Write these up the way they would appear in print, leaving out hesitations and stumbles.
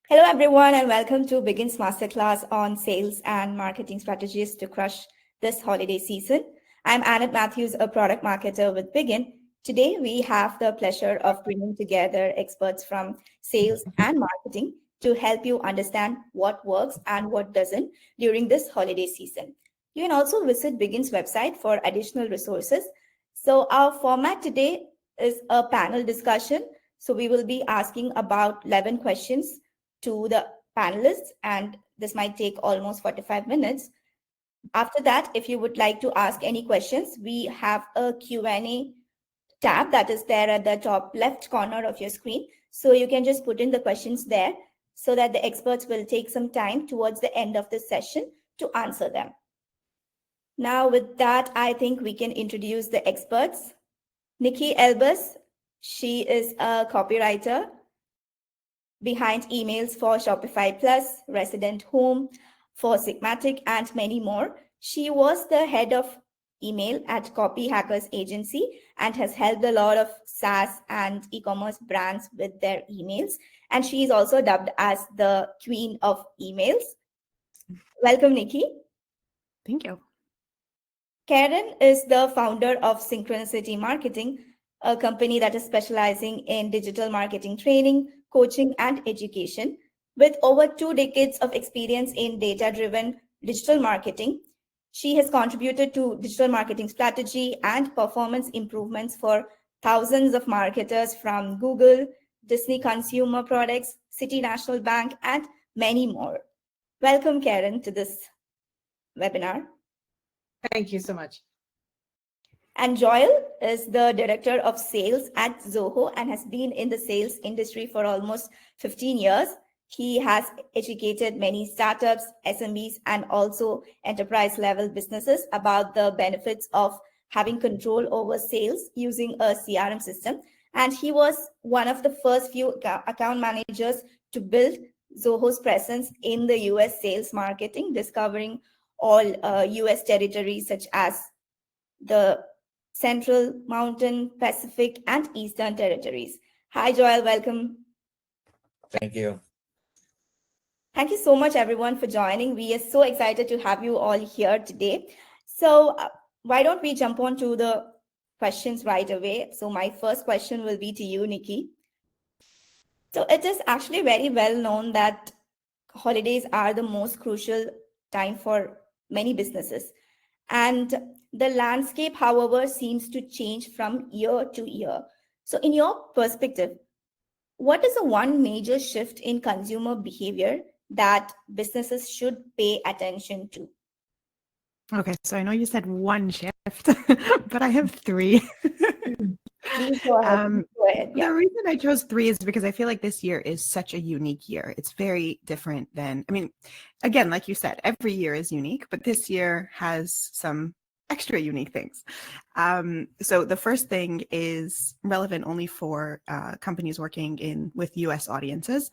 Hello, everyone, and welcome to Begin's Masterclass on sales and marketing strategies to crush this holiday season. I'm Annette Matthews, a product marketer with Begin. Today, we have the pleasure of bringing together experts from sales and marketing to help you understand what works and what doesn't during this holiday season. You can also visit Begin's website for additional resources. So, our format today is a panel discussion. So, we will be asking about 11 questions to the panelists, and this might take almost 45 minutes. After that, if you would like to ask any questions, we have a Q&A tab that is there at the top left corner of your screen. So you can just put in the questions there so that the experts will take some time towards the end of the session to answer them. Now, with that, I think we can introduce the experts. Nikki Elbus, she is a copywriter behind emails for Shopify Plus, Resident Home, for Sigmatic, and many more. She was the head of email at Copy Hackers Agency and has helped a lot of SaaS and e-commerce brands with their emails. And she is also dubbed as the Queen of Emails. Welcome, Nikki. Thank you. Karen is the founder of Synchronicity Marketing, a company that is specializing in digital marketing training, coaching, and education. With over 2 decades of experience in data-driven digital marketing, she has contributed to digital marketing strategy and performance improvements for thousands of marketers from Google, Disney Consumer Products, City National Bank, and many more. Welcome, Karen, to this webinar. Thank you so much. And Joel is the director of sales at Zoho and has been in the sales industry for almost 15 years. He has educated many startups, SMBs, and also enterprise level businesses about the benefits of having control over sales using a CRM system. And he was one of the first few account managers to build Zoho's presence in the US sales marketing, discovering all US territories such as the Central, Mountain, Pacific, and Eastern territories. Hi, Joel. Welcome. Thank you. Thank you so much, everyone, for joining. We are so excited to have you all here today. So why don't we jump on to the questions right away? So my first question will be to you, Nikki. So it is actually very well known that holidays are the most crucial time for many businesses. And the landscape, however, seems to change from year to year. So in your perspective, what is the one major shift in consumer behavior that businesses should pay attention to? Okay, so I know you said one shift, but I have 3. Please go ahead. The reason I chose 3 is because I feel like this year is such a unique year. It's very different than, again, like you said, every year is unique, but this year has some extra unique things. So the first thing is relevant only for companies working with US audiences.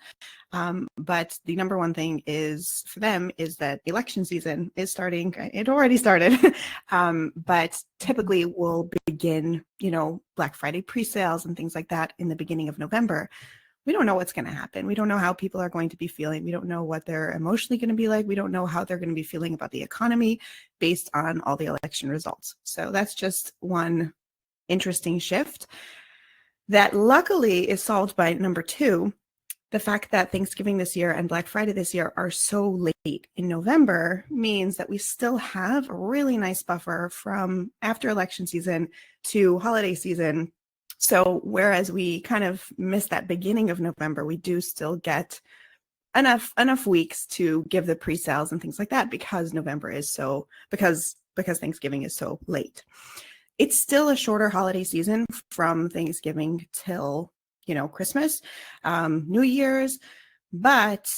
But the number one thing is for them is that election season is starting. It already started, but typically will begin, Black Friday pre-sales and things like that in the beginning of November. We don't know what's going to happen. We don't know how people are going to be feeling. We don't know what they're emotionally going to be like. We don't know how they're going to be feeling about the economy based on all the election results. So that's just one interesting shift that luckily is solved by number 2. The fact that Thanksgiving this year and Black Friday this year are so late in November means that we still have a really nice buffer from after election season to holiday season. So whereas we kind of missed that beginning of November, we do still get enough weeks to give the pre-sales and things like that because because Thanksgiving is so late. It's still a shorter holiday season from Thanksgiving till Christmas, New Year's, but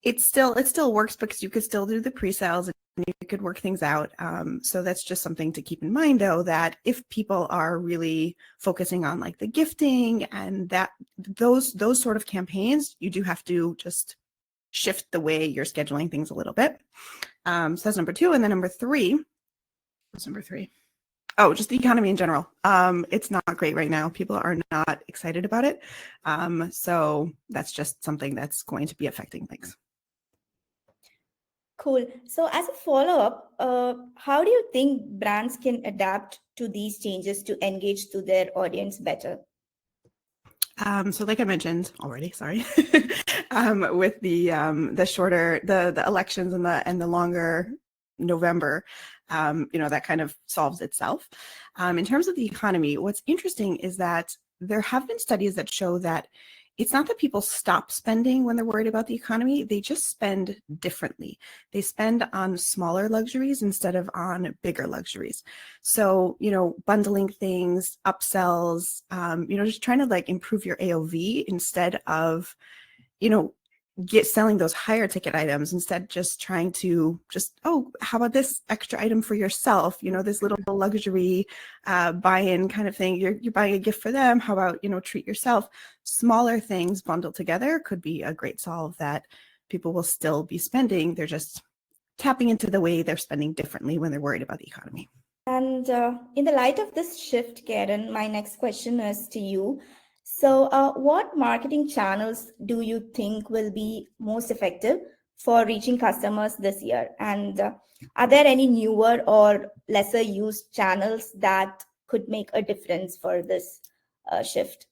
it still works because you could still do the pre-sales and you could work things out. So that's just something to keep in mind, though, that if people are really focusing on like the gifting and those sort of campaigns, you do have to just shift the way you're scheduling things a little bit. So that's number 2. And then number 3, what's number 3? Oh, just the economy in general. It's not great right now. People are not excited about it. So that's just something that's going to be affecting things. Cool. So as a follow-up, how do you think brands can adapt to these changes to engage to their audience better? So like I mentioned already, sorry, with the shorter the elections and the longer November, that kind of solves itself. In terms of the economy, what's interesting is that there have been studies that show that it's not that people stop spending when they're worried about the economy, they just spend differently. They spend on smaller luxuries instead of on bigger luxuries. So, bundling things, upsells, just trying to like improve your AOV instead of, selling those higher ticket items, instead just trying to how about this extra item for yourself, this little luxury buy-in kind of thing. You're buying a gift for them. How about, treat yourself? Smaller things bundled together could be a great solve that people will still be spending. They're just tapping into the way they're spending differently when they're worried about the economy. And in the light of this shift, Karen, my next question is to you. So what marketing channels do you think will be most effective for reaching customers this year? And are there any newer or lesser used channels that could make a difference for this shift?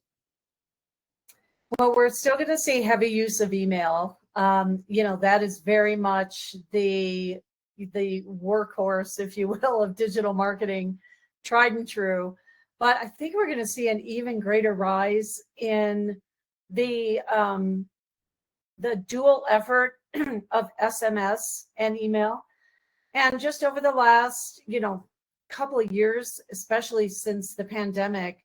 Well, we're still going to see heavy use of email. That is very much the workhorse, if you will, of digital marketing, tried and true. But I think we're going to see an even greater rise in the dual effort of SMS and email. And just over the last, couple of years, especially since the pandemic,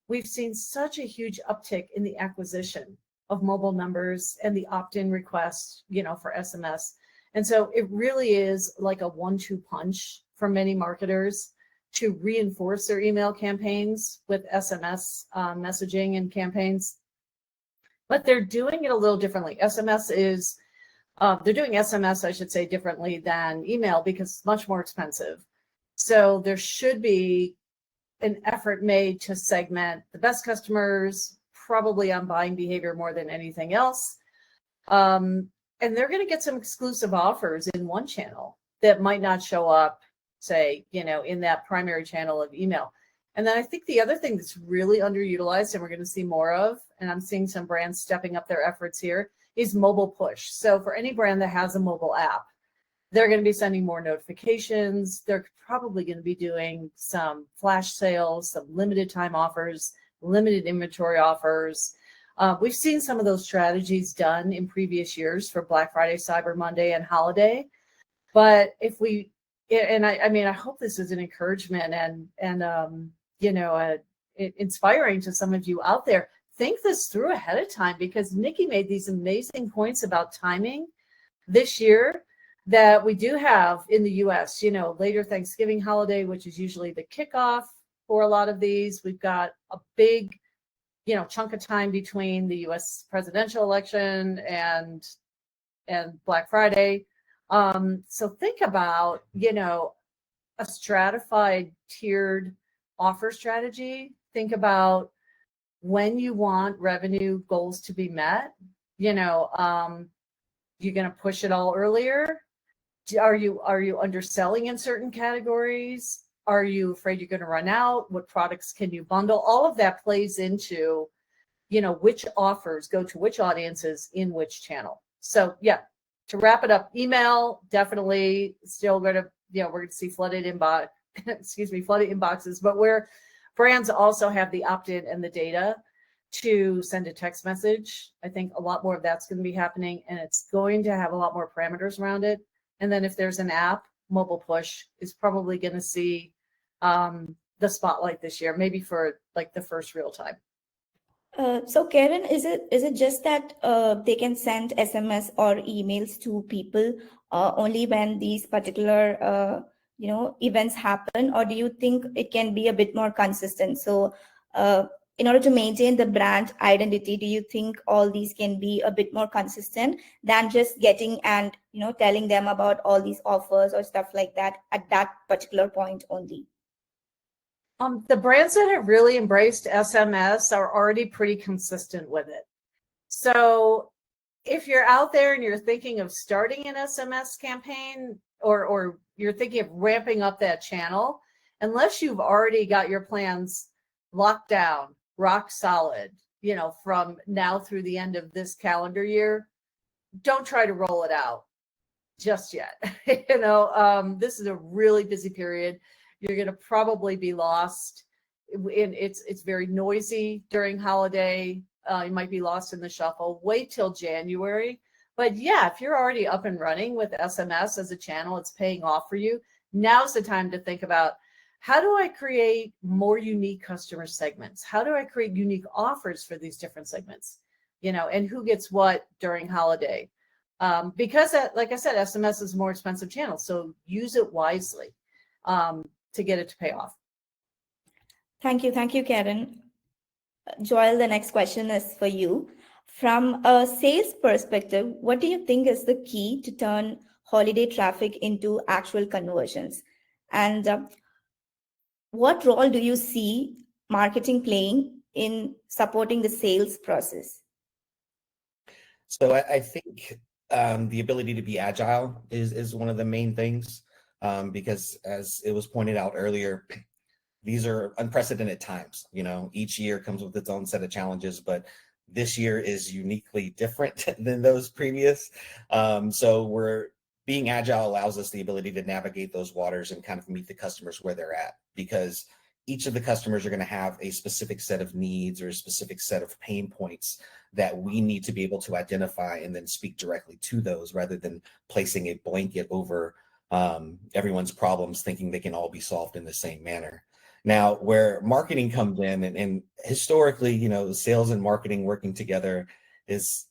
we've seen such a huge uptick in the acquisition of mobile numbers and the opt-in requests, for SMS. And so it really is like a 1-2 punch for many marketers to reinforce their email campaigns with SMS messaging and campaigns. But they're doing it a little differently. They're doing SMS, I should say, differently than email because it's much more expensive. So there should be an effort made to segment the best customers, probably on buying behavior more than anything else. And they're going to get some exclusive offers in one channel that might not show up, say, in that primary channel of email. And then I think the other thing that's really underutilized and we're going to see more of, and I'm seeing some brands stepping up their efforts here, is mobile push. So for any brand that has a mobile app, they're going to be sending more notifications. They're probably going to be doing some flash sales, some limited time offers, limited inventory offers. We've seen some of those strategies done in previous years for Black Friday, Cyber Monday, and holiday. But I hope this is an encouragement and inspiring to some of you out there. Think this through ahead of time, because Nikki made these amazing points about timing this year that we do have in the US, later Thanksgiving holiday, which is usually the kickoff for a lot of these. We've got a big, chunk of time between the US presidential election and Black Friday. So think about, a stratified tiered offer strategy. Think about when you want revenue goals to be met. You're going to push it all earlier. Are you underselling in certain categories? Are you afraid you're going to run out? What products can you bundle? All of that plays into, which offers go to which audiences in which channel. So yeah, to wrap it up, email definitely still going to, we're going to see flooded inboxes, but where brands also have the opt-in and the data to send a text message, I think a lot more of that's going to be happening, and it's going to have a lot more parameters around it. And then if there's an app, mobile push is probably going to see the spotlight this year, maybe for like the first real time. So Karen, is it just that they can send SMS or emails to people only when these particular events happen, or do you think it can be a bit more consistent? So in order to maintain the brand identity, do you think all these can be a bit more consistent than just getting and telling them about all these offers or stuff like that at that particular point only? The brands that have really embraced SMS are already pretty consistent with it. So if you're out there and you're thinking of starting an SMS campaign, or you're thinking of ramping up that channel, unless you've already got your plans locked down, rock solid, from now through the end of this calendar year, don't try to roll it out just yet. This is a really busy period. You're going to probably be lost. It's very noisy during holiday. You might be lost in the shuffle. Wait till January. But yeah, if you're already up and running with SMS as a channel, it's paying off for you. Now's the time to think about, how do I create more unique customer segments? How do I create unique offers for these different segments? And who gets what during holiday? Because like I said, SMS is a more expensive channel. So use it wisely to get it to pay off. Thank you. Thank you, Karen. Joel, the next question is for you. From a sales perspective, what do you think is the key to turn holiday traffic into actual conversions? And what role do you see marketing playing in supporting the sales process? So I think the ability to be agile is one of the main things, because as it was pointed out earlier, these are unprecedented times. Each year comes with its own set of challenges, but this year is uniquely different than those previous. So being agile allows us the ability to navigate those waters and kind of meet the customers where they're at, because each of the customers are going to have a specific set of needs or a specific set of pain points that we need to be able to identify and then speak directly to those, rather than placing a blanket over everyone's problems, thinking they can all be solved in the same manner. Now, where marketing comes in, and historically, sales and marketing working together is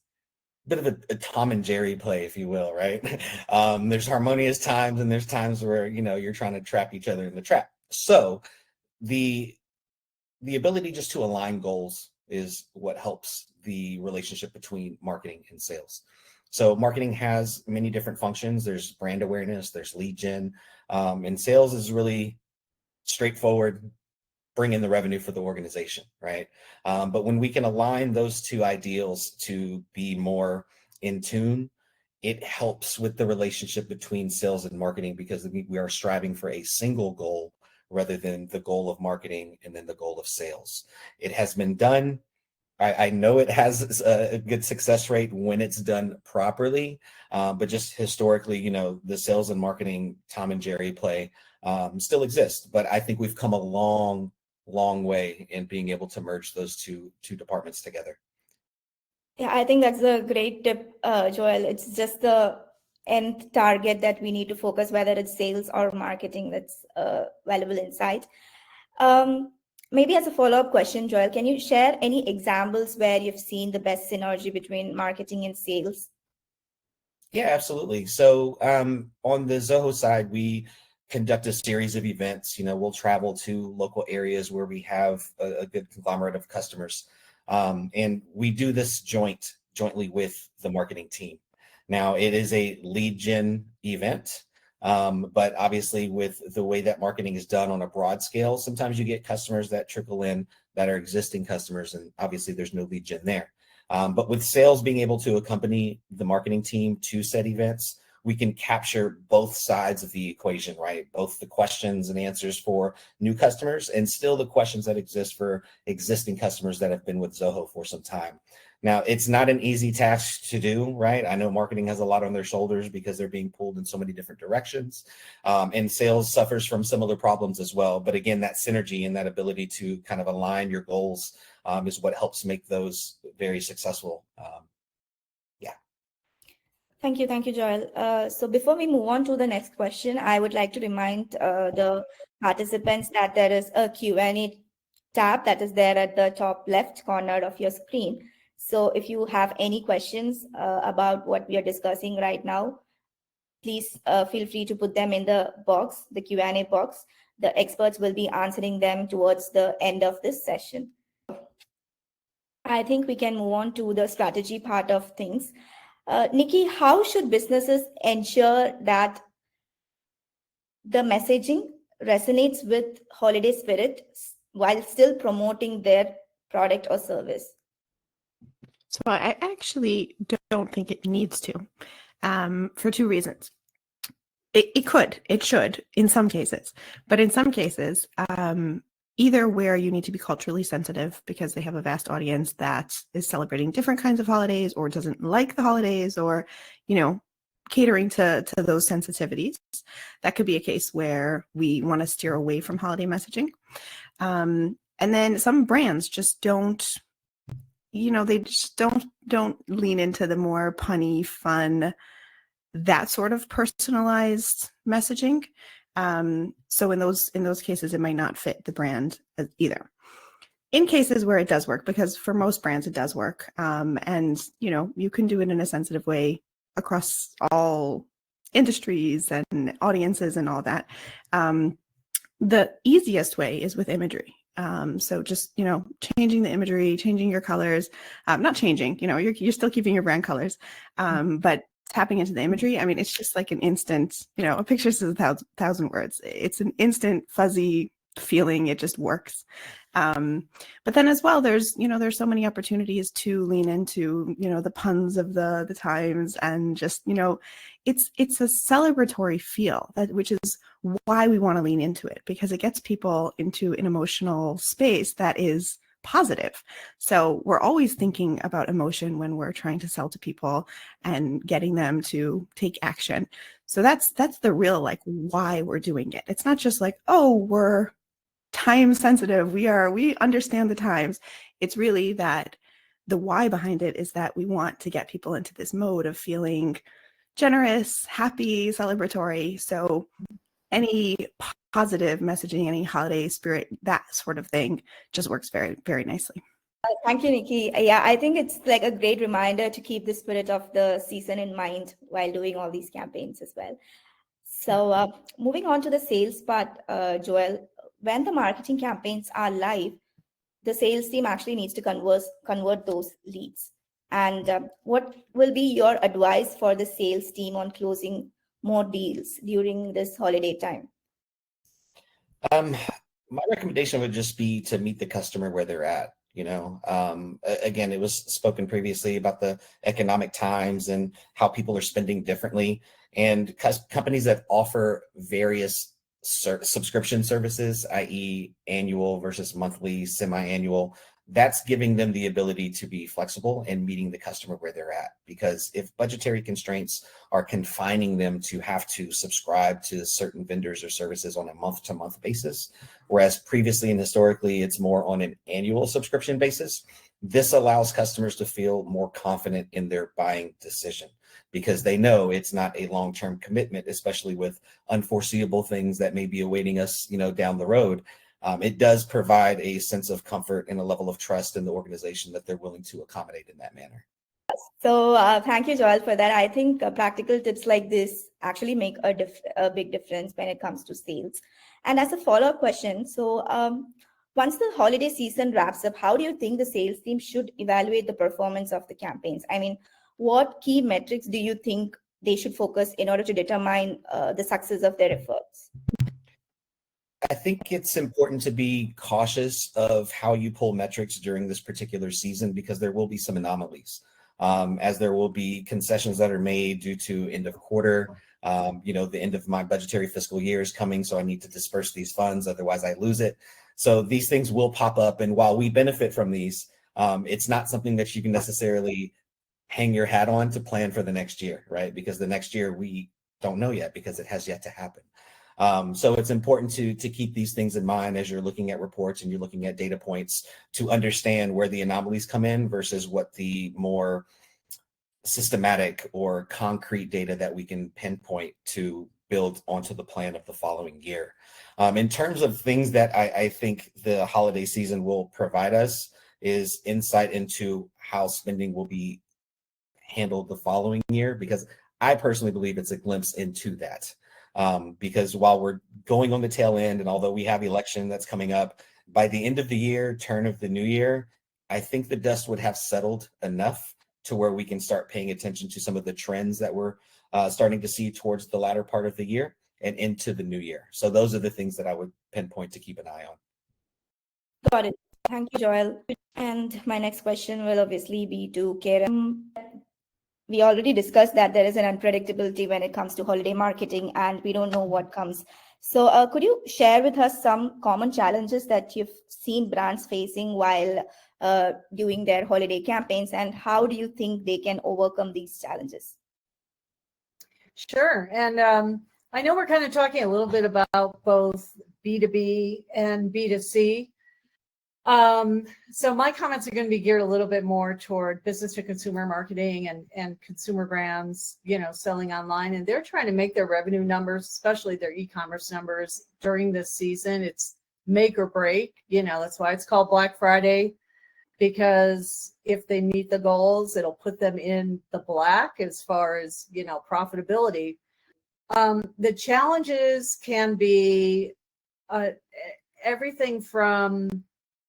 a bit of a Tom and Jerry play, if you will, right? There's harmonious times, and there's times where, you're trying to trap each other in the trap. So the ability just to align goals is what helps the relationship between marketing and sales. So marketing has many different functions. There's brand awareness, there's lead gen, and sales is really straightforward, bring in the revenue for the organization, right? But when we can align those two ideals to be more in tune, it helps with the relationship between sales and marketing, because we are striving for a single goal rather than the goal of marketing and then the goal of sales. It has been done. I know it has a good success rate when it's done properly, but just historically, the sales and marketing Tom and Jerry play still exists. But I think we've come a long way in being able to merge those two departments together. Yeah, I think that's a great tip, Joel. It's just the end target that we need to focus, whether it's sales or marketing. That's valuable insight. Maybe as a follow-up question, Joel, can you share any examples where you've seen the best synergy between marketing and sales? Yeah, absolutely. So on the Zoho side, we conduct a series of events. We'll travel to local areas where we have a good conglomerate of customers. And we do this jointly with the marketing team. Now, it is a lead gen event, but obviously with the way that marketing is done on a broad scale, sometimes you get customers that trickle in that are existing customers, and obviously there's no lead gen there. But with sales being able to accompany the marketing team to said events, we can capture both sides of the equation, right? Both the questions and answers for new customers, and still the questions that exist for existing customers that have been with Zoho for some time. Now, it's not an easy task to do, right? I know marketing has a lot on their shoulders because they're being pulled in so many different directions. And sales suffers from similar problems as well. But again, that synergy and that ability to kind of align your goals is what helps make those very successful. Thank you, Joel. So before we move on to the next question, I would like to remind the participants that there is a Q&A tab that is there at the top left corner of your screen. So if you have any questions about what we are discussing right now, please feel free to put them in the box, the Q&A box. The experts will be answering them towards the end of this session. I think we can move on to the strategy part of things. Nikki, how should businesses ensure that the messaging resonates with holiday spirit while still promoting their product or service? So I actually don't think it needs to, for two reasons. It should in some cases, but in some cases, either where you need to be culturally sensitive because they have a vast audience that is celebrating different kinds of holidays or doesn't like the holidays, or, catering to those sensitivities. That could be a case where we want to steer away from holiday messaging. And then some brands just don't, they just don't lean into the more punny, fun, that sort of personalized messaging. So in those cases, it might not fit the brand either. In cases where it does work, because for most brands it does work, and you can do it in a sensitive way across all industries and audiences and all that. The easiest way is with imagery. So just, changing the imagery, changing your colors, not changing, you're still keeping your brand colors, but tapping into the imagery. I mean, it's just like an instant, a picture says a thousand words. It's an instant fuzzy feeling. It just works. But then as well, there's so many opportunities to lean into, the puns of the times, and just, it's a celebratory feel, which is why we want to lean into it, because it gets people into an emotional space that is positive. So we're always thinking about emotion when we're trying to sell to people and getting them to take action. So that's the real why we're doing it. It's not just we're time sensitive. We understand the times. It's really that the why behind it is that we want to get people into this mode of feeling generous, happy, celebratory. So any positive messaging, any holiday spirit, that sort of thing just works very, very nicely. Thank you, Nikki. Yeah, I think it's a great reminder to keep the spirit of the season in mind while doing all these campaigns as well. So moving on to the sales part, Joel, when the marketing campaigns are live, the sales team actually needs to convert those leads. And what will be your advice for the sales team on closing more deals during this holiday time? My recommendation would just be to meet the customer where they're at. Again, it was spoken previously about the economic times and how people are spending differently, and companies that offer various subscription services, i.e. annual versus monthly, semi-annual, that's giving them the ability to be flexible and meeting the customer where they're at. Because if budgetary constraints are confining them to have to subscribe to certain vendors or services on a month-to-month basis, whereas previously and historically it's more on an annual subscription basis, this allows customers to feel more confident in their buying decision, because they know it's not a long-term commitment, especially with unforeseeable things that may be awaiting us, down the road. It does provide a sense of comfort and a level of trust in the organization that they're willing to accommodate in that manner. So thank you, Joel, for that. I think practical tips like this actually make a big difference when it comes to sales. And as a follow-up question, so once the holiday season wraps up, how do you think the sales team should evaluate the performance of the campaigns? I mean, what key metrics do you think they should focus in order to determine the success of their efforts? I think it's important to be cautious of how you pull metrics during this particular season, because there will be some anomalies, as there will be concessions that are made due to end of quarter. The end of my budgetary fiscal year is coming, so I need to disperse these funds, otherwise I lose it. So these things will pop up, and while we benefit from these, it's not something that you can necessarily hang your hat on to plan for the next year, right? Because the next year we don't know yet, because it has yet to happen. So it's important to keep these things in mind as you're looking at reports and you're looking at data points, to understand where the anomalies come in versus what the more systematic or concrete data that we can pinpoint to build onto the plan of the following year. In terms of things that I think the holiday season will provide us is insight into how spending will be handled the following year, because I personally believe it's a glimpse into that. Because while we're going on the tail end, and although we have election that's coming up, by the end of the year, turn of the new year, I think the dust would have settled enough to where we can start paying attention to some of the trends that we're starting to see towards the latter part of the year. and into the new year. So those are the things that I would pinpoint to keep an eye on. Got it. Thank you, Joel. And my next question will obviously be to Karen. We already discussed that there is an unpredictability when it comes to holiday marketing, and we don't know what comes. So could you share with us some common challenges that you've seen brands facing while doing their holiday campaigns, and how do you think they can overcome these challenges? Sure. And I know we're kind of talking a little bit about both B2B and B2C. So my comments are going to be geared a little bit more toward business to consumer marketing and consumer brands, selling online, and they're trying to make their revenue numbers, especially their e-commerce numbers during this season. It's make or break, that's why it's called Black Friday, because if they meet the goals, it'll put them in the black as far as, profitability. The challenges can be everything from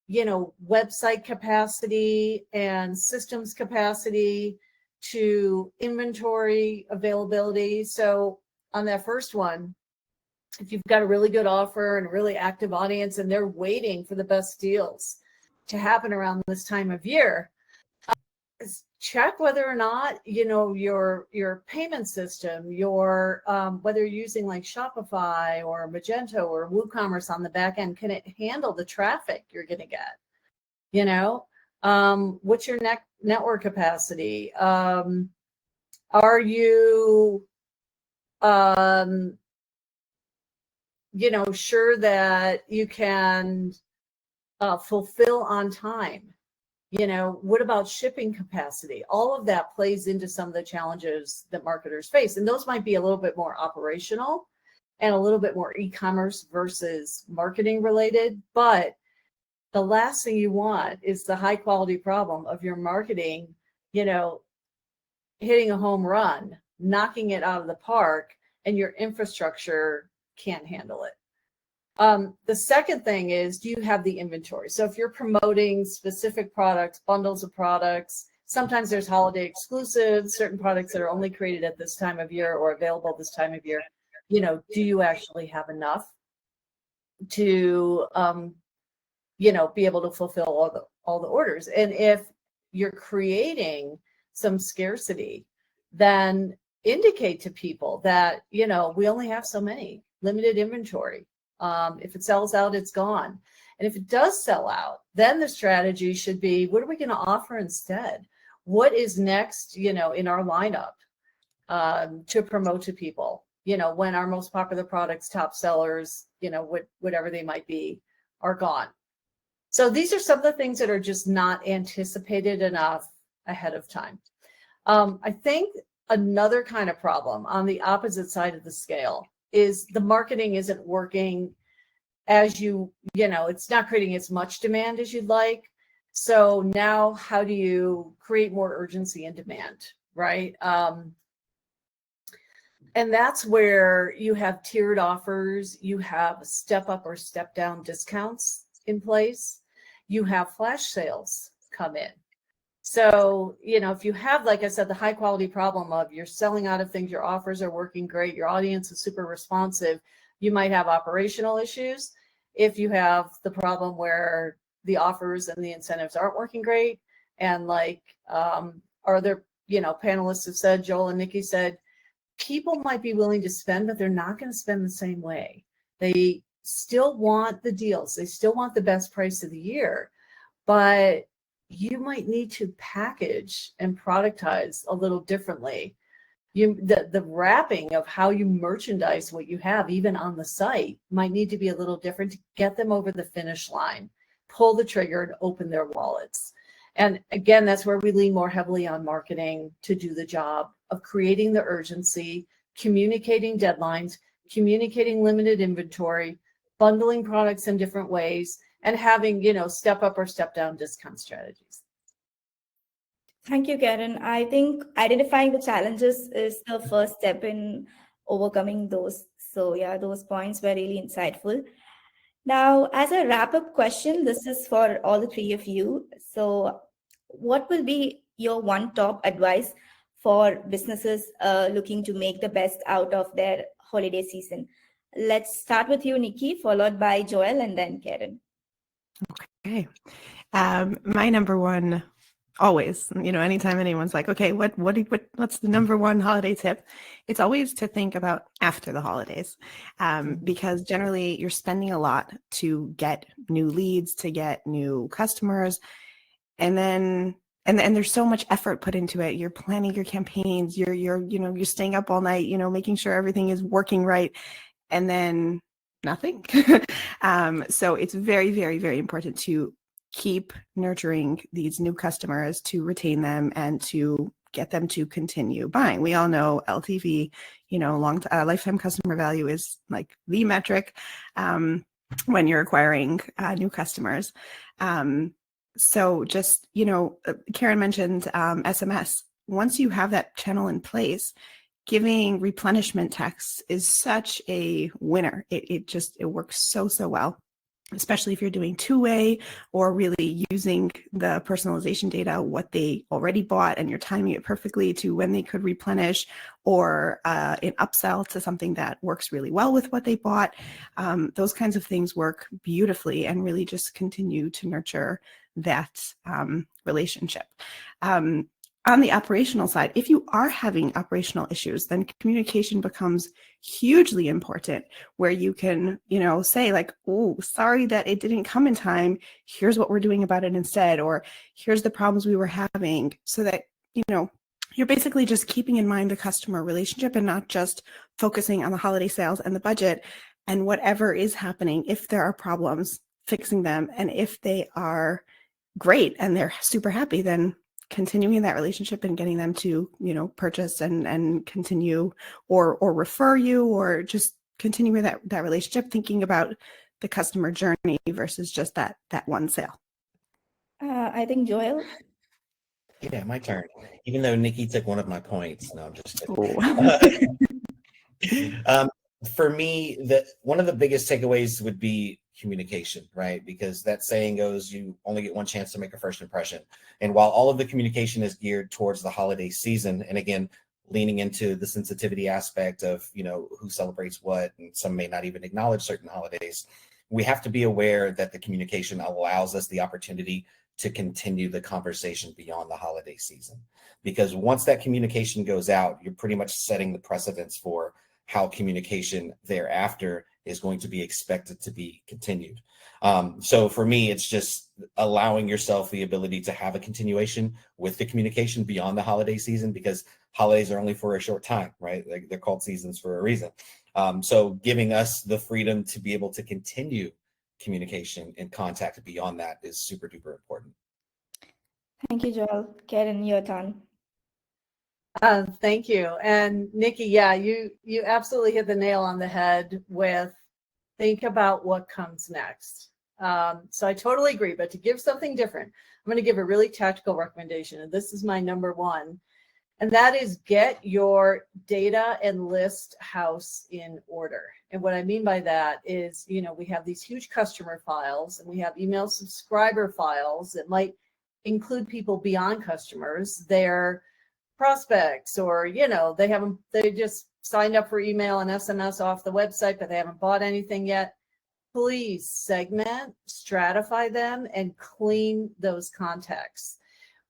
website capacity and systems capacity to inventory availability. So on that first one, if you've got a really good offer and a really active audience and they're waiting for the best deals to happen around this time of year, check whether or not, your payment system, your whether you're using like Shopify or Magento or WooCommerce on the back end, can it handle the traffic you're going to get? What's your network capacity? Are you, sure that you can fulfill on time? What about shipping capacity? All of that plays into some of the challenges that marketers face. And those might be a little bit more operational and a little bit more e-commerce versus marketing related. But the last thing you want is the high quality problem of your marketing, hitting a home run, knocking it out of the park, and your infrastructure can't handle it. The second thing is, do you have the inventory? So if you're promoting specific products, bundles of products, sometimes there's holiday exclusives, certain products that are only created at this time of year or available this time of year. Do you actually have enough to, be able to fulfill all the orders? And if you're creating some scarcity, then indicate to people that, we only have so many, limited inventory. If it sells out, it's gone. And if it does sell out, then the strategy should be, what are we going to offer instead? What is next, in our lineup to promote to people, when our most popular products, top sellers, whatever they might be, are gone. So these are some of the things that are just not anticipated enough ahead of time. I think another kind of problem on the opposite side of the scale is the marketing isn't working as it's not creating as much demand as you'd like. So now how do you create more urgency and demand, right? And that's where you have tiered offers, you have step up or step down discounts in place, you have flash sales come in. So, if you have, like I said, the high quality problem of you're selling out of things, your offers are working great, your audience is super responsive, you might have operational issues. If you have the problem where the offers and the incentives aren't working great, and like other, panelists have said, Joel and Nikki said, people might be willing to spend, but they're not going to spend the same way. They still want the deals. They still want the best price of the year, but you might need to package and productize a little differently. The wrapping of how you merchandise what you have, even on the site, might need to be a little different to get them over the finish line, pull the trigger and open their wallets. And again, that's where we lean more heavily on marketing to do the job of creating the urgency, communicating deadlines, communicating limited inventory, bundling products in different ways, and having, step up or step down discount strategies. Thank you, Karen. I think identifying the challenges is the first step in overcoming those. So yeah, those points were really insightful. Now, as a wrap-up question, this is for all the three of you. So what will be your one top advice for businesses looking to make the best out of their holiday season? Let's start with you, Nikki, followed by Joel and then Karen. Okay. My number one, always, anytime anyone's like, okay, what's the number one holiday tip? It's always to think about after the holidays, because generally you're spending a lot to get new leads, to get new customers, and then there's so much effort put into it. You're planning your campaigns, you're staying up all night, making sure everything is working right, and then nothing. So it's very, very, very important to keep nurturing these new customers, to retain them, and to get them to continue buying. We all know LTV, lifetime customer value is like the metric when you're acquiring new customers. So just, Karen mentioned SMS. Once you have that channel in place, giving replenishment texts is such a winner. It works so well, especially if you're doing two-way or really using the personalization data, what they already bought, and you're timing it perfectly to when they could replenish, or an upsell to something that works really well with what they bought. Those kinds of things work beautifully and really just continue to nurture that relationship. On the operational side, if you are having operational issues, then communication becomes hugely important, where you can, say like, oh, sorry that it didn't come in time. Here's what we're doing about it instead, or here's the problems we were having, so that, you're basically just keeping in mind the customer relationship and not just focusing on the holiday sales and the budget and whatever is happening. If there are problems, fixing them. And if they are great and they're super happy, then continuing that relationship and getting them to, purchase and continue or refer you, or just continuing that relationship, thinking about the customer journey versus just that one sale. I think Joel. Yeah, my turn. Even though Nikki took one of my points. No, I'm just kidding. For me, one of the biggest takeaways would be communication, right? Because that saying goes, you only get one chance to make a first impression. And while all of the communication is geared towards the holiday season, and again, leaning into the sensitivity aspect of, who celebrates what, and some may not even acknowledge certain holidays, we have to be aware that the communication allows us the opportunity to continue the conversation beyond the holiday season. Because once that communication goes out, you're pretty much setting the precedence for how communication thereafter is going to be expected to be continued. So for me, it's just allowing yourself the ability to have a continuation with the communication beyond the holiday season, because holidays are only for a short time, right? Like, they're called seasons for a reason. So giving us the freedom to be able to continue communication and contact beyond that is super duper important. Thank you, Joel. Karen, your turn. Thank you. And Nikki, yeah, you absolutely hit the nail on the head with think about what comes next. So I totally agree, but to give something different, I'm going to give a really tactical recommendation, and this is my number one, and that is get your data and list house in order. And what I mean by that is, we have these huge customer files, and we have email subscriber files that might include people beyond customers. They're prospects, or they just signed up for email and SMS off the website, but they haven't bought anything yet. Please segment, stratify them, and clean those contacts.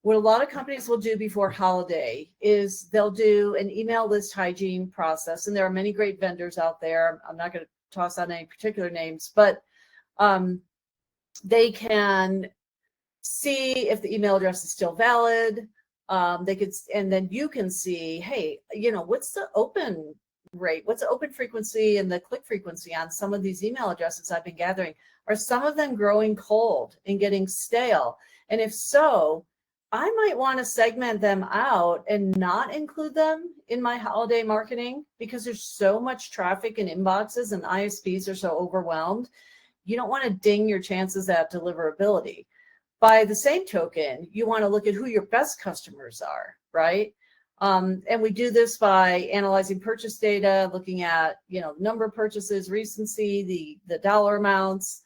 What a lot of companies will do before holiday is they'll do an email list hygiene process, and there are many great vendors out there. I'm not going to toss out any particular names, but they can see if the email address is still valid. They could, and then you can see, hey, what's the open rate? What's the open frequency and the click frequency on some of these email addresses I've been gathering? Are some of them growing cold and getting stale? And if so, I might want to segment them out and not include them in my holiday marketing, because there's so much traffic in inboxes and ISPs are so overwhelmed. You don't want to ding your chances at deliverability. By the same token, you want to look at who your best customers are, right? And we do this by analyzing purchase data, looking at, number of purchases, recency, the dollar amounts.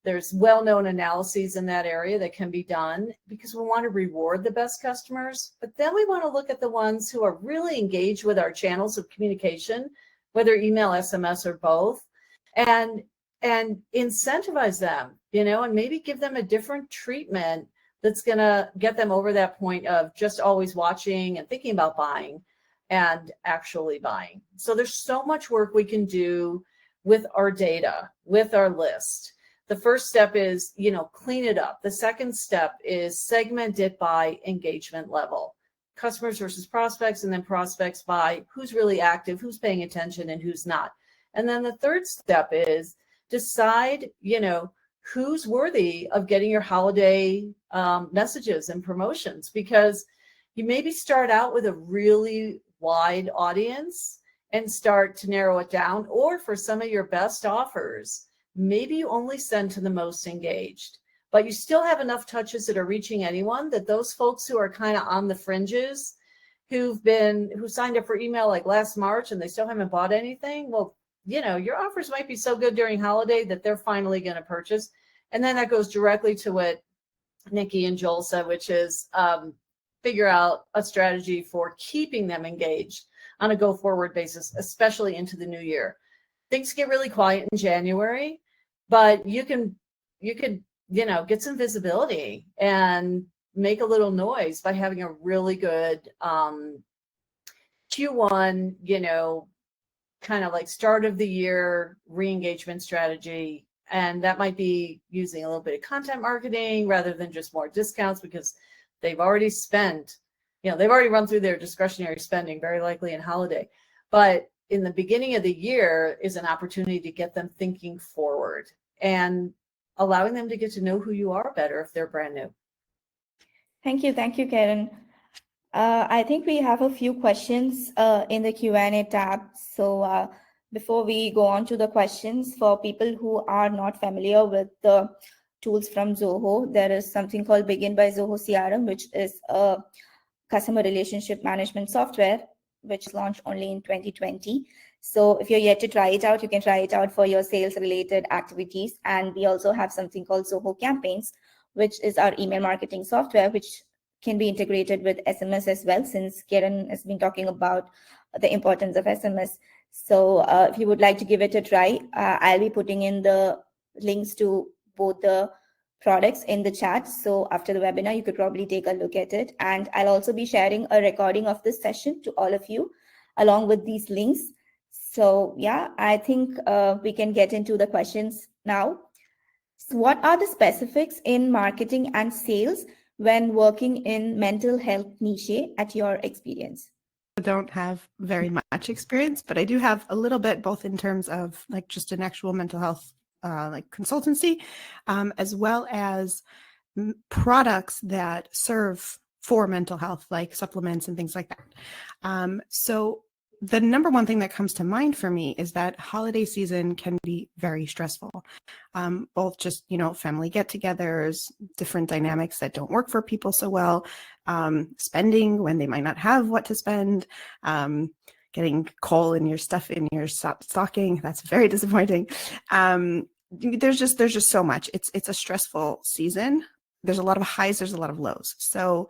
There's well-known analyses in that area that can be done, because we want to reward the best customers. But then we want to look at the ones who are really engaged with our channels of communication, whether email, SMS, or both. and incentivize them, and maybe give them a different treatment that's going to get them over that point of just always watching and thinking about buying and actually buying. So there's so much work we can do with our data, with our list. The first step is, clean it up. The second step is segment it by engagement level, customers versus prospects, and then prospects by who's really active, who's paying attention, and who's not. And then the third step is decide, who's worthy of getting your holiday messages and promotions, because you maybe start out with a really wide audience and start to narrow it down. Or for some of your best offers, maybe you only send to the most engaged, but you still have enough touches that are reaching anyone, that those folks who are kind of on the fringes, who signed up for email like last March and they still haven't bought anything, well, your offers might be so good during holiday that they're finally going to purchase. And then that goes directly to what Nikki and Joel said, which is figure out a strategy for keeping them engaged on a go-forward basis, especially into the new year. Things get really quiet in January, but you could get some visibility and make a little noise by having a really good Q1, kind of like start of the year re-engagement strategy. And that might be using a little bit of content marketing rather than just more discounts, because they've already spent, they've already run through their discretionary spending, very likely in holiday. But in the beginning of the year is an opportunity to get them thinking forward and allowing them to get to know who you are better if they're brand new. Thank you, Karen. I think we have a few questions in the Q&A tab. So before we go on to the questions, for people who are not familiar with the tools from Zoho, there is something called Begin by Zoho CRM, which is a customer relationship management software, which launched only in 2020. So if you're yet to try it out, you can try it out for your sales related activities. And we also have something called Zoho Campaigns, which is our email marketing software, which can be integrated with SMS as well, since Karen has been talking about the importance of SMS. So if you would like to give it a try, I'll be putting in the links to both the products in the chat. So after the webinar, you could probably take a look at it. And I'll also be sharing a recording of this session to all of you, along with these links. So yeah, I think we can get into the questions now. So what are the specifics in marketing and sales when working in mental health niche at your experience? I don't have very much experience, but I do have a little bit, both in terms of like just an actual mental health like consultancy, as well as products that serve for mental health, like supplements and things like that. So the number one thing that comes to mind for me is that holiday season can be very stressful. Both just, family get-togethers, different dynamics that don't work for people so well, spending when they might not have what to spend, getting coal in your stuff in your stocking. That's very disappointing. There's just so much. It's a stressful season. There's a lot of highs, there's a lot of lows. So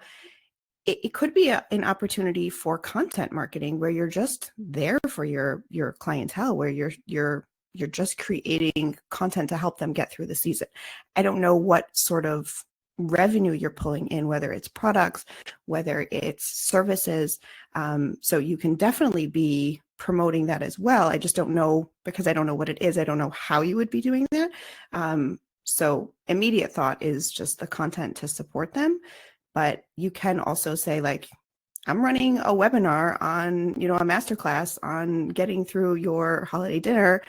it could be an opportunity for content marketing where you're just there for your clientele, where you're just creating content to help them get through the season. I don't know what sort of revenue you're pulling in, whether it's products, whether it's services. So you can definitely be promoting that as well. I just don't know, because I don't know what it is. I don't know how you would be doing that. So immediate thought is just the content to support them. But you can also say, like, I'm running a webinar on, a masterclass on getting through your holiday dinner,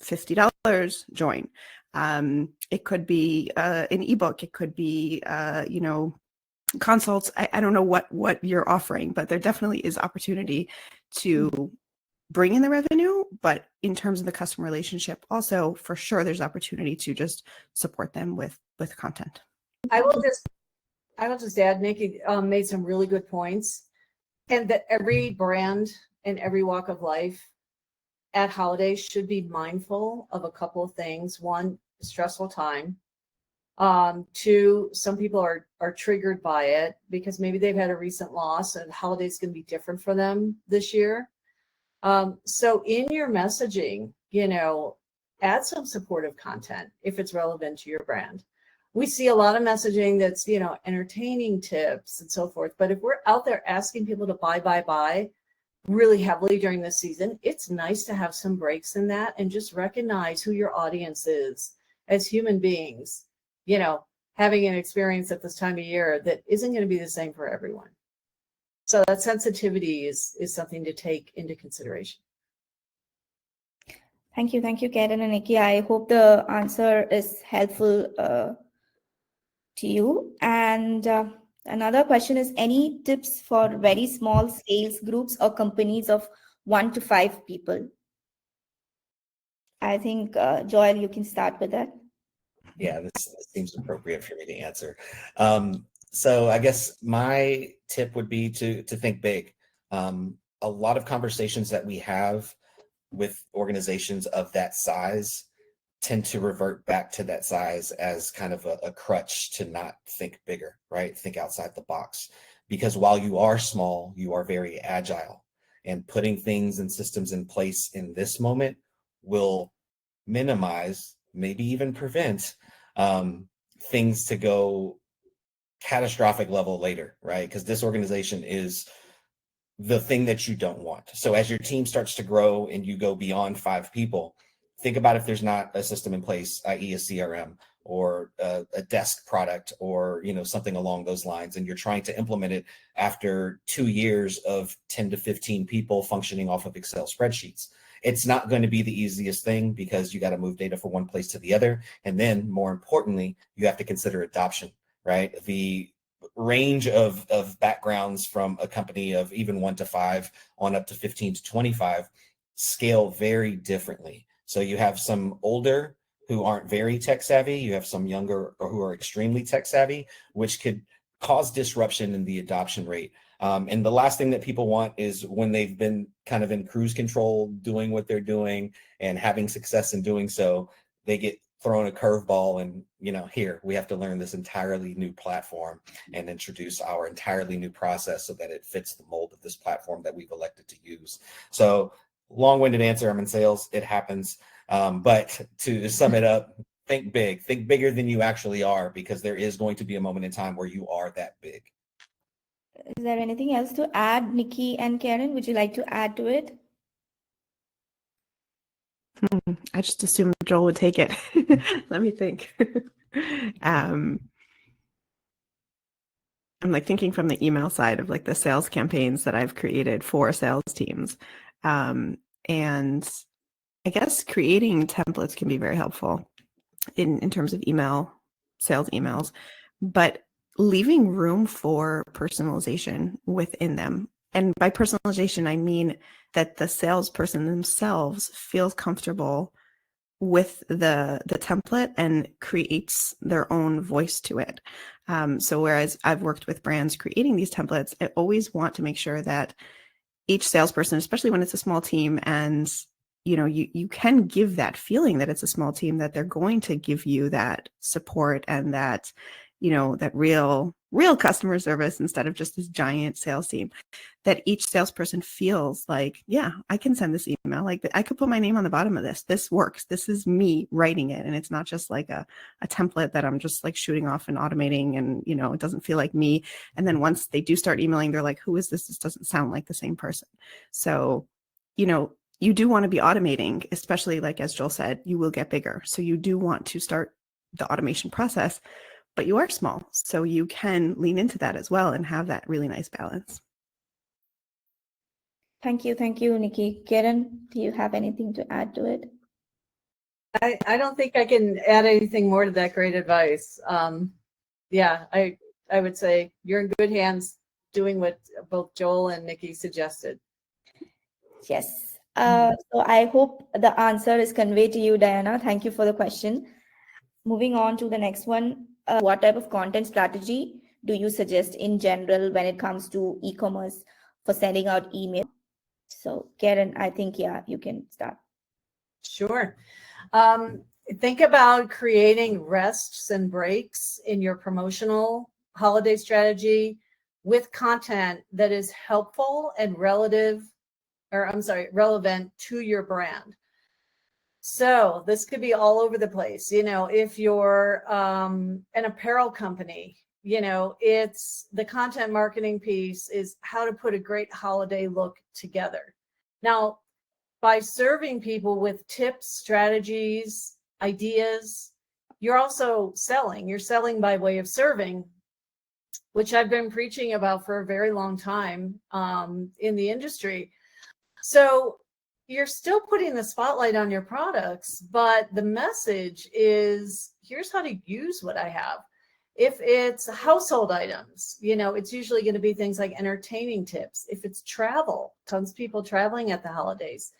$50, join. It could be an ebook. It could be, consults. I don't know what you're offering, but there definitely is opportunity to bring in the revenue. But in terms of the customer relationship, also for sure, there's opportunity to just support them with content. I will just add, Nikki made some really good points, and that every brand in every walk of life at holidays should be mindful of a couple of things. One, stressful time. Two, some people are triggered by it because maybe they've had a recent loss and holidays can be different for them this year. So in your messaging, add some supportive content if it's relevant to your brand. We see a lot of messaging that's, entertaining tips and so forth. But if we're out there asking people to buy really heavily during this season, it's nice to have some breaks in that and just recognize who your audience is as human beings, having an experience at this time of year that isn't going to be the same for everyone. So that sensitivity is something to take into consideration. Thank you, Karen and Nikki. I hope the answer is helpful to you. And another question is, any tips for very small sales groups or companies of 1 to 5 people? I think, Joel, you can start with that. Yeah, this seems appropriate for me to answer. So I guess my tip would be to think big. A lot of conversations that we have with organizations of that size tend to revert back to that size as kind of a crutch to not think bigger, right? Think outside the box. Because while you are small, you are very agile. And putting things and systems in place in this moment will minimize, maybe even prevent things to go catastrophic level later, right? Because this organization is the thing that you don't want. So as your team starts to grow and you go beyond 5 people, think about if there's not a system in place, i.e. a CRM or a desk product or something along those lines, and you're trying to implement it after 2 years of 10 to 15 people functioning off of Excel spreadsheets. It's not going to be the easiest thing because you got to move data from one place to the other. And then more importantly, you have to consider adoption, right? The range of backgrounds from a company of even 1 to 5 on up to 15 to 25 scale very differently. So you have some older who aren't very tech savvy. You have some younger or who are extremely tech savvy, which could cause disruption in the adoption rate. And the last thing that people want is when they've been kind of in cruise control, doing what they're doing and having success in doing so, they get thrown a curveball and, here we have to learn this entirely new platform and introduce our entirely new process so that it fits the mold of this platform that we've elected to use. So long-winded answer, I'm in sales, it happens. But to sum it up, think big, think bigger than you actually are, because there is going to be a moment in time where you are that big. Is there anything else to add, Nikki and Karen? Would you like to add to it? I just assumed Joel would take it. Let me think. I'm like thinking from the email side of like the sales campaigns that I've created for sales teams. And I guess creating templates can be very helpful in terms of sales emails, but leaving room for personalization within them. And by personalization, I mean that the salesperson themselves feels comfortable with the template and creates their own voice to it. So whereas I've worked with brands creating these templates, I always want to make sure that each salesperson, especially when it's a small team, and you can give that feeling that it's a small team, that they're going to give you that support and that that real customer service instead of just this giant sales team, that each salesperson feels like, yeah, I can send this email. Like I could put my name on the bottom of this. This works. This is me writing it. And it's not just like a template that I'm just like shooting off and automating and, it doesn't feel like me. And then once they do start emailing, they're like, who is this? This doesn't sound like the same person. So, you do want to be automating, especially like, as Joel said, you will get bigger. So you do want to start the automation process, but you are small. So you can lean into that as well and have that really nice balance. Thank you, Nikki. Karen, do you have anything to add to it? I don't think I can add anything more to that great advice. Yeah, I would say you're in good hands doing what both Joel and Nikki suggested. Yes. So I hope the answer is conveyed to you, Diana. Thank you for the question. Moving on to the next one. What type of content strategy do you suggest in general when it comes to e-commerce for sending out email? So Karen, I think, yeah, you can start. Sure. Think about creating rests and breaks in your promotional holiday strategy with content that is helpful and relevant to your brand. So this could be all over the place. If you're an apparel company, it's the content marketing piece is how to put a great holiday look together. Now, by serving people with tips, strategies, ideas, you're also selling. You're selling by way of serving, which I've been preaching about for a very long time in the industry. So you're still putting the spotlight on your products, but the message is, here's how to use what I have. If it's household items, it's usually going to be things like entertaining tips. If it's travel, tons of people traveling at the holidays.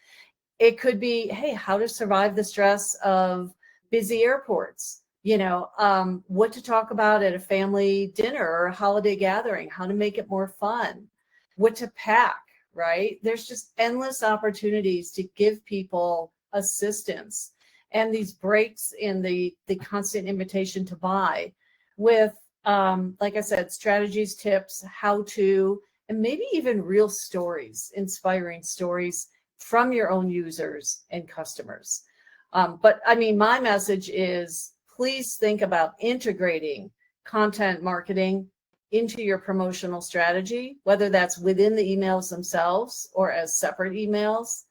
It could be, hey, how to survive the stress of busy airports, what to talk about at a family dinner or a holiday gathering, how to make it more fun, what to pack, right? There's just endless opportunities to give people assistance and these breaks in the constant invitation to buy with, like I said, strategies, tips, how to, and maybe even real stories, inspiring stories from your own users and customers. But I mean, my message is, please think about integrating content marketing into your promotional strategy, whether that's within the emails themselves or as separate emails,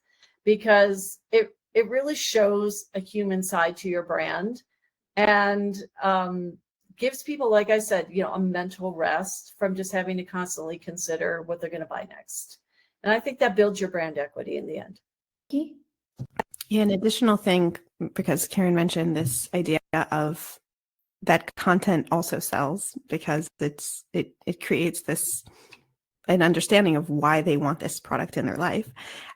because it really shows a human side to your brand and gives people, like I said, a mental rest from just having to constantly consider what they're going to buy next. And I think that builds your brand equity in the end. Yeah, an additional thing, because Karen mentioned this idea of that content also sells, because it creates an understanding of why they want this product in their life.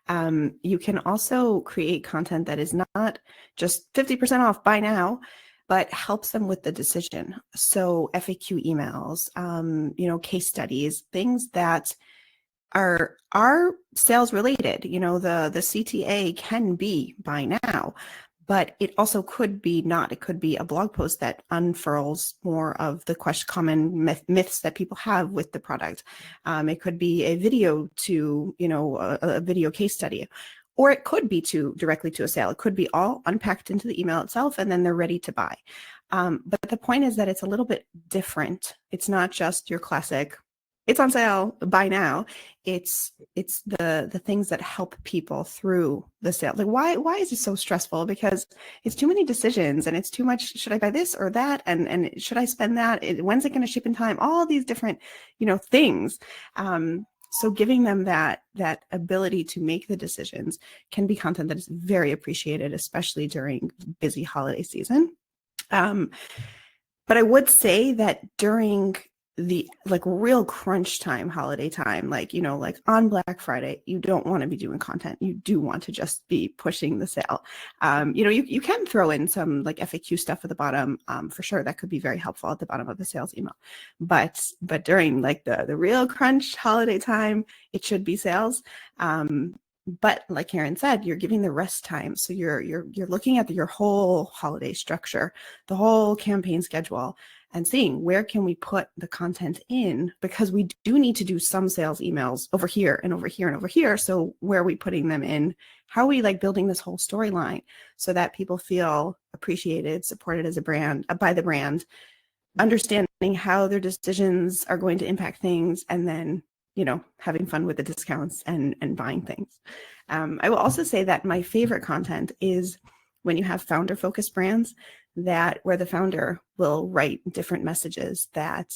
You can also create content that is not just 50% off, buy now, but helps them with the decision. So FAQ emails, case studies, things that are sales related. The CTA can be buy now, but it also could be not. It could be a blog post that unfurls more of the common myths that people have with the product. It could be a video to, a video case study, or it could be directly to a sale. It could be all unpacked into the email itself, and then they're ready to buy. But the point is that it's a little bit different. It's not just your classic, it's on sale, buy now. It's the things that help people through the sale. Like, why is it so stressful? Because it's too many decisions, and it's too much. Should I buy this or that? And should I spend that? When's it going to ship in time? All these different, things. So giving them that ability to make the decisions can be content that is very appreciated, especially during busy holiday season. But I would say that during the real crunch time, holiday time, like on Black Friday, you don't want to be doing content. You do want to just be pushing the sale. You can throw in some FAQ stuff at the bottom, for sure. That could be very helpful at the bottom of the sales email. But during the real crunch holiday time, it should be sales. But like Karen said, you're giving the rest time. So you're looking at your whole holiday structure, the whole campaign schedule, and seeing where can we put the content in, because we do need to do some sales emails over here and over here and over here. So where are we putting them in? How are we building this whole storyline so that people feel appreciated, supported as a brand, by the brand, understanding how their decisions are going to impact things, and then having fun with the discounts and buying things. I will also say that my favorite content is when you have founder focused brands, where the founder will write different messages that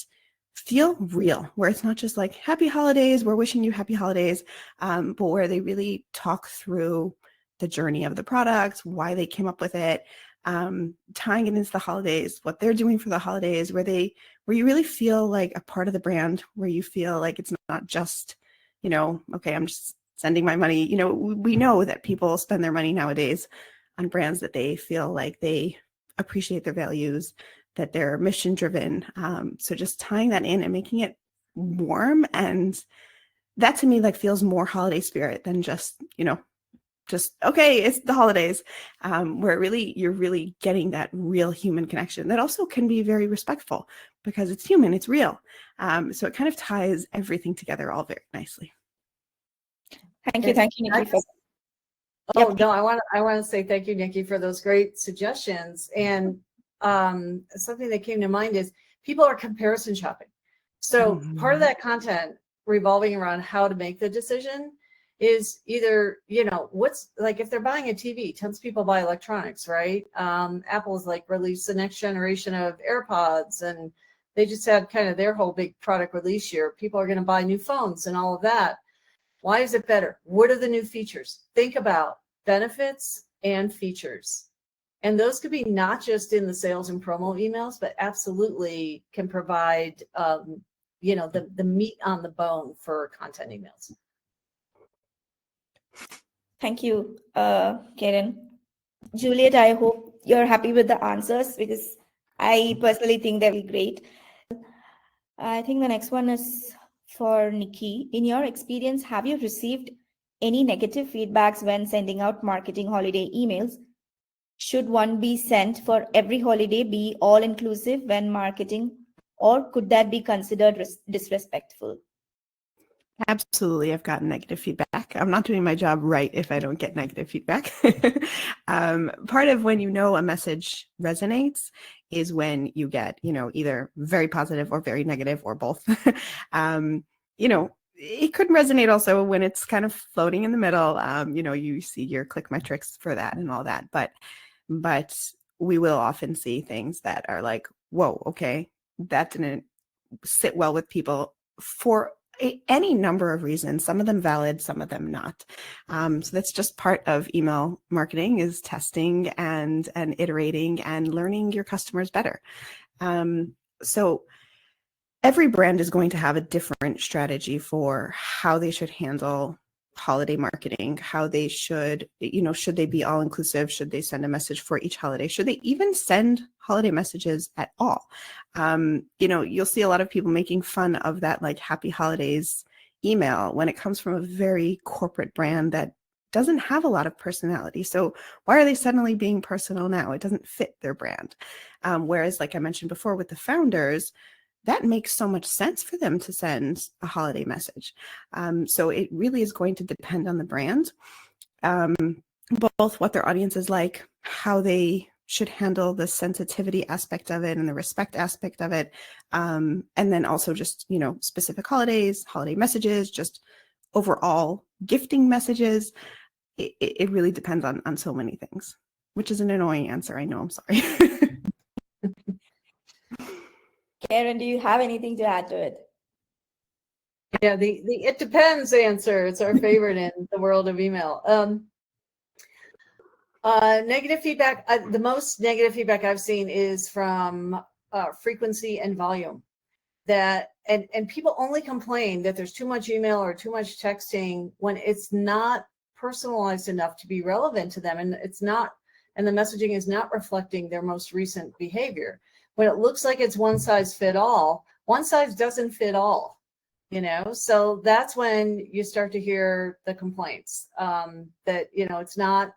feel real, where it's not just like happy holidays, we're wishing you happy holidays, but where they really talk through the journey of the product, why they came up with it, tying it into the holidays, what they're doing for the holidays, where you really feel like a part of the brand, where you feel like it's not just, okay, I'm just sending my money. We know that people spend their money nowadays on brands that they feel like they appreciate their values, that they're mission driven. So just tying that in and making it warm, and that to me feels more holiday spirit than just okay, it's the holidays, where you're really getting that real human connection that also can be very respectful, because it's human, it's real. So it kind of ties everything together all very nicely. Thank you, Nikki. Oh, no, I want to say thank you, Nikki, for those great suggestions. And something that came to mind is people are comparison shopping. So part of that content revolving around how to make the decision is either, what's like, if they're buying a TV, tons of people buy electronics, right? Apple's like released the next generation of AirPods, and they just had kind of their whole big product release year. People are going to buy new phones and all of that. Why is it better? What are the new features? Think about benefits and features. And those could be not just in the sales and promo emails, but absolutely can provide, the meat on the bone for content emails. Thank you, Karen. Juliet, I hope you're happy with the answers because I personally think they'll be great. I think the next one is for Nikki. In your experience, have you received any negative feedbacks when sending out marketing holiday emails? Should one be sent for every holiday, be all inclusive when marketing, or could that be considered disrespectful? Absolutely. I've gotten negative feedback. I'm not doing my job right if I don't get negative feedback. Part of when a message resonates is when you get, either very positive or very negative or both. It could resonate also when it's kind of floating in the middle. You see your click metrics for that and all that. But we will often see things that are like, whoa, okay, that didn't sit well with people for any number of reasons, some of them valid, some of them not. So that's just part of email marketing, is testing and iterating and learning your customers better. So every brand is going to have a different strategy for how they should handle holiday marketing, how they should they be all inclusive? Should they send a message for each holiday? Should they even send holiday messages at all? You'll see a lot of people making fun of that, like, happy holidays email, when it comes from a very corporate brand that doesn't have a lot of personality. So why are they suddenly being personal now? It doesn't fit their brand. Whereas, like I mentioned before, with the founders, that makes so much sense for them to send a holiday message. So it really is going to depend on the brand, both what their audience is like, how they should handle the sensitivity aspect of it and the respect aspect of it. And then also just, specific holidays, holiday messages, just overall gifting messages. It really depends on so many things, which is an annoying answer. I know, I'm sorry. Karen, do you have anything to add to it? Yeah, the it depends answer. It's our favorite in the world of email. Negative feedback. The most negative feedback I've seen is from frequency and volume. That and people only complain that there's too much email or too much texting when it's not personalized enough to be relevant to them, and the messaging is not reflecting their most recent behavior. When it looks like it's one size fit all, one size doesn't fit all, so that's when you start to hear the complaints that, it's not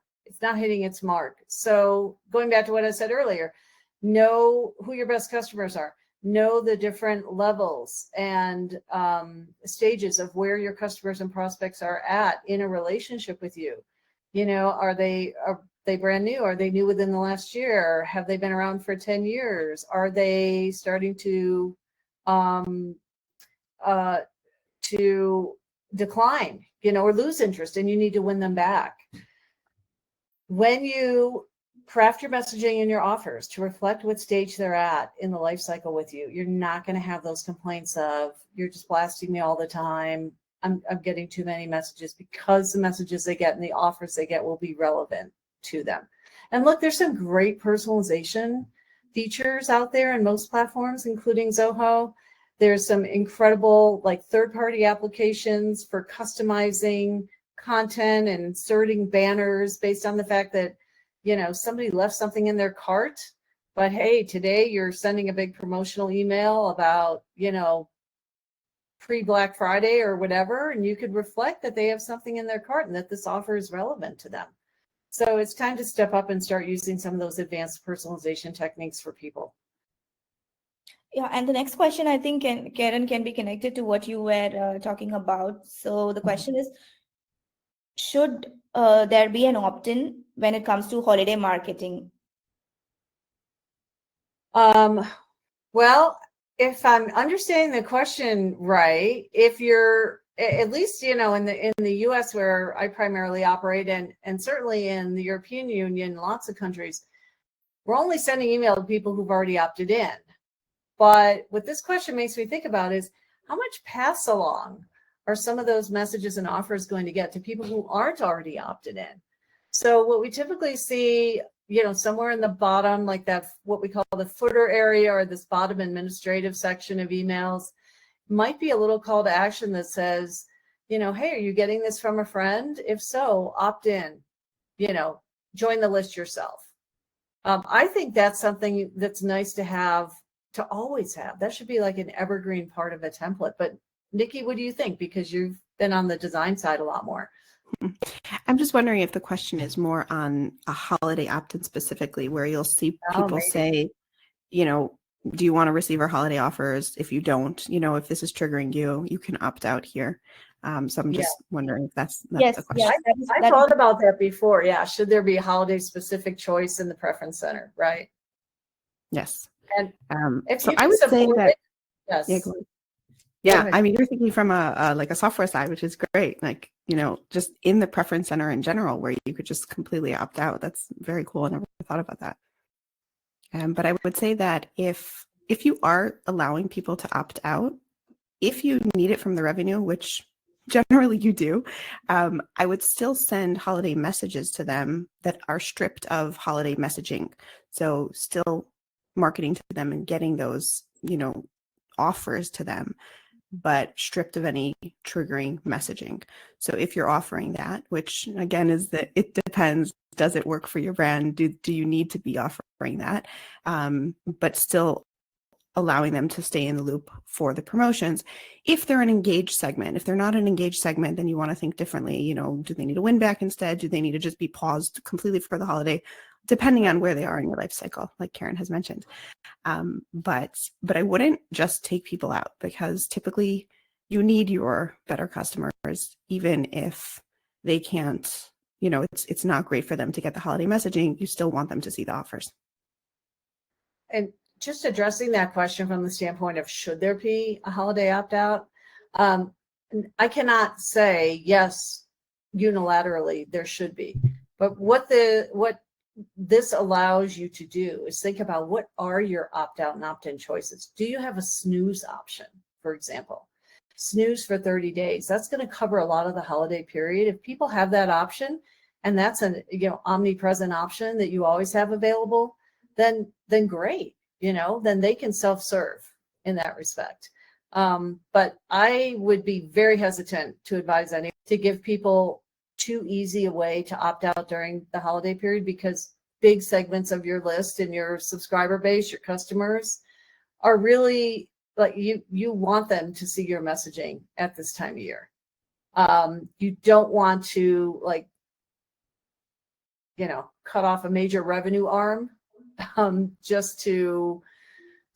hitting its mark. So going back to what I said earlier, know who your best customers are, know the different levels and stages of where your customers and prospects are at in a relationship with you. Are they brand new? Are they new within the last year? Have they been around for 10 years? Are they starting to decline, or lose interest, and you need to win them back? When you craft your messaging and your offers to reflect what stage they're at in the life cycle with you, you're not going to have those complaints of, you're just blasting me all the time. I'm getting too many messages, because the messages they get and the offers they get will be relevant to them. And look, there's some great personalization features out there in most platforms, including Zoho. There's some incredible, like, third-party applications for customizing content and inserting banners based on the fact that, somebody left something in their cart, but hey, today you're sending a big promotional email about, pre-Black Friday or whatever, and you could reflect that they have something in their cart and that this offer is relevant to them. So it's time to step up and start using some of those advanced personalization techniques for people. Yeah, and the next question, I think, Karen, can be connected to what you were talking about. So the question is, should there be an opt-in when it comes to holiday marketing? Well, if I'm understanding the question right, if you're at least, in the US where I primarily operate, and certainly in the European Union, lots of countries, we're only sending email to people who've already opted in. But what this question makes me think about is how much pass along are some of those messages and offers going to get to people who aren't already opted in? So what we typically see, somewhere in the bottom, like that, what we call the footer area, or this bottom administrative section of emails, might be a little call to action that says, hey, are you getting this from a friend? If so, opt in, join the list yourself. I think that's something that's nice to have, to always have. That should be like an evergreen part of a template. But Nikki, what do you think? Because you've been on the design side a lot more. I'm just wondering if the question is more on a holiday opt-in specifically, where you'll see people say, do you want to receive our holiday offers? If you don't, if this is triggering you, you can opt out here. So I'm just wondering if that's Yes, the question. yes, I thought about that before. Yeah. Should there be a holiday specific choice in the preference center? Right. Yes. And if so you I would say that, yes. Yeah, I mean, you're thinking from a software side, which is great. Like, just in the preference center in general, where you could just completely opt out. That's very cool. I never thought about that. But I would say that if you are allowing people to opt out, if you need it from the revenue, which generally you do, I would still send holiday messages to them that are stripped of holiday messaging. So still marketing to them and getting those, offers to them, but stripped of any triggering messaging. So if you're offering that, which again is that it depends, does it work for your brand? Do you need to be offering that? But still allowing them to stay in the loop for the promotions. If they're an engaged segment, if they're not an engaged segment, then you want to think differently. Do they need a win back instead? Do they need to just be paused completely for the holiday? Depending on where they are in your life cycle, like Karen has mentioned. But I wouldn't just take people out, because typically you need your better customers, even if they can't, it's not great for them to get the holiday messaging. You still want them to see the offers. And just addressing that question from the standpoint of should there be a holiday opt-out, I cannot say yes, unilaterally there should be. But what this allows you to do is think about, what are your opt-out and opt-in choices? Do you have a snooze option, for example? Snooze for 30 days. That's going to cover a lot of the holiday period. If people have that option, and that's an omnipresent option that you always have available, then great. Then they can self-serve in that respect. But I would be very hesitant to advise anyone to give people too easy a way to opt out during the holiday period, because big segments of your list and your subscriber base, your customers, are really like, you want them to see your messaging at this time of year. You don't want to cut off a major revenue arm just to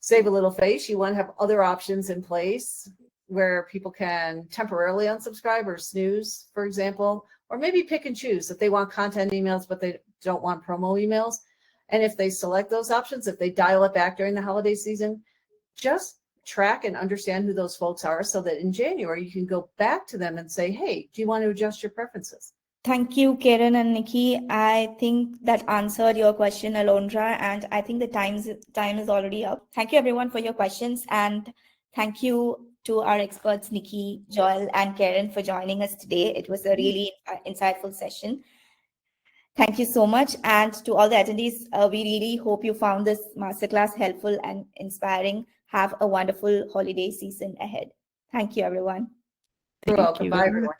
save a little face. You want to have other options in place where people can temporarily unsubscribe or snooze, for example, or maybe pick and choose if they want content emails, but they don't want promo emails. And if they select those options, if they dial it back during the holiday season, just track and understand who those folks are, so that in January you can go back to them and say, hey, do you want to adjust your preferences? Thank you, Karen and Nikki. I think that answered your question, Alondra, and I think the time is already up. Thank you, everyone, for your questions, and thank you to our experts, Nikki, Joel, and Karen, for joining us today. It was a really insightful session. Thank you so much. And to all the attendees, we really hope you found this masterclass helpful and inspiring. Have a wonderful holiday season ahead. Thank you, everyone. You're welcome. Bye, everyone.